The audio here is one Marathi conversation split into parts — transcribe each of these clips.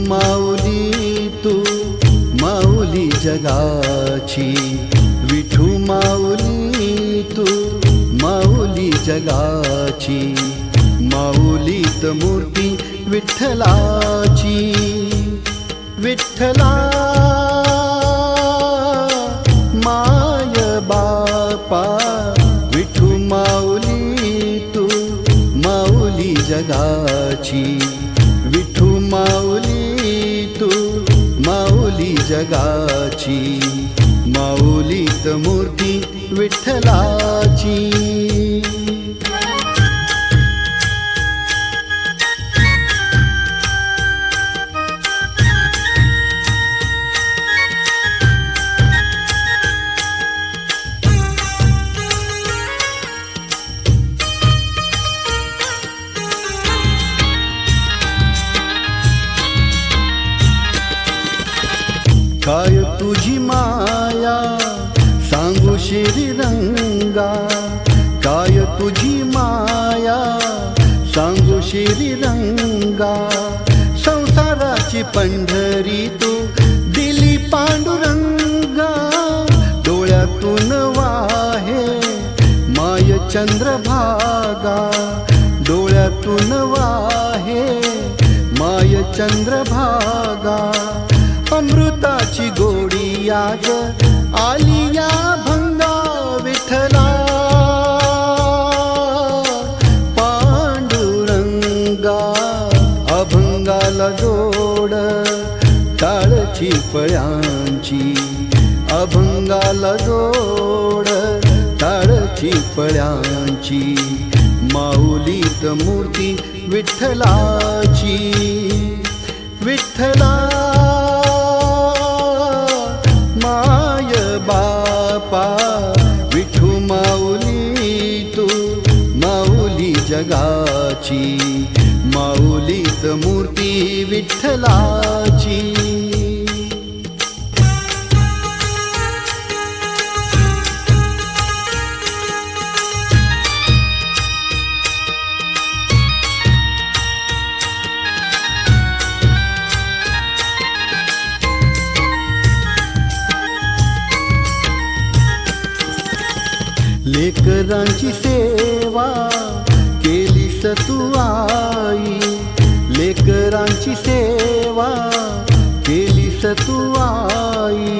माऊली तू माऊली जगाची, विठू माऊली तू माऊली जगाची, माऊलीत मूर्ती विठ्ठलाची. विठ्ठला माय बापा, विठू माऊली तू माऊली जगाची, विठू माऊली तू माऊली जगाची, माऊलीत मूर्ती विठ्ठलाची. काय तुझी माया सांगू श्रीरंगा, काय तुझी माया सांगू श्रीरंगा, संसाराची पंढरी तू दिली पांडुरंगा. डोळ्यातून वाहे माय चंद्रभागा, डोळ्यातून वाहे माय चंद्रभागा. अमृताची गोडी आज आली या भंगा, विठ्ठला पांडुरंगा. अभंगाला जोड टाळची पळ्यांची, अभंगाला जोड टाळची पळ्यांची, माऊलीत मूर्ती विठ्ठलाची. विठ्ठला माय बापा, विठू माऊली तू माऊली जगाची, माऊलीत मूर्ती विठ्ठलाची. लेकरांची सेवा केलीस तू आई, लेकरांची सेवा केलीस तू आई.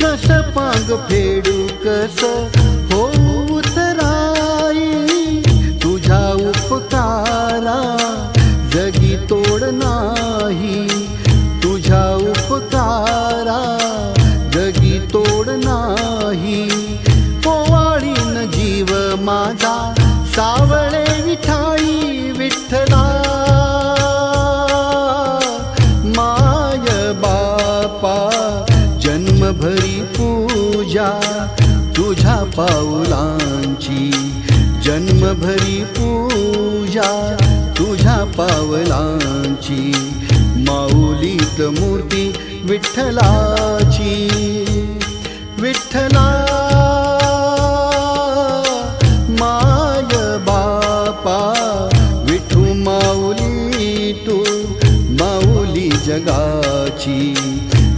कस पांग फेडू कस होऊ तराई, तुझ्या उपकारा जगी तोड नाही, तुझ्या उपकारा जगी तोड नाही. जीव माझा सावळे विठाई, विठ्ठला माय बापा. जन्मभरी पूजा तुझ्या पावलांची, जन्मभरी पूजा तुझ्या पावलांची, माऊलीत मूर्ती विठ्ठलाची. विठ्ठला विठू माऊली तू माऊली जगाची,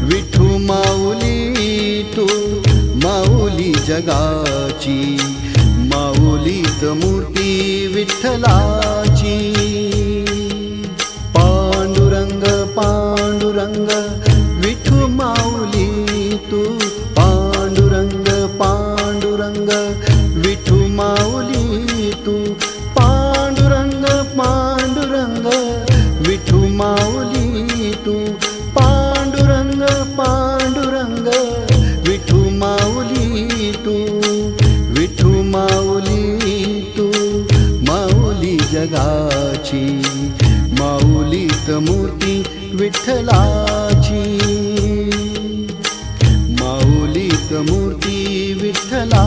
विठू माऊली तू माऊली जगाची, माऊलीत मूर्ती विठ्ठलाची. पांडुरंग पांडुरंग विठू माऊली तू, पांडुरंग पांडुरंग विठू माऊली तू, पांडुरंग पांडुरंग विठू माऊली तू, पांडुरंग पांडुरंग विठू माऊली तू, विठू माऊली तू माऊली जगाची, माऊलीत मूर्ती विठ्ठलाची, माऊलीत मूर्ती विठ्ठला.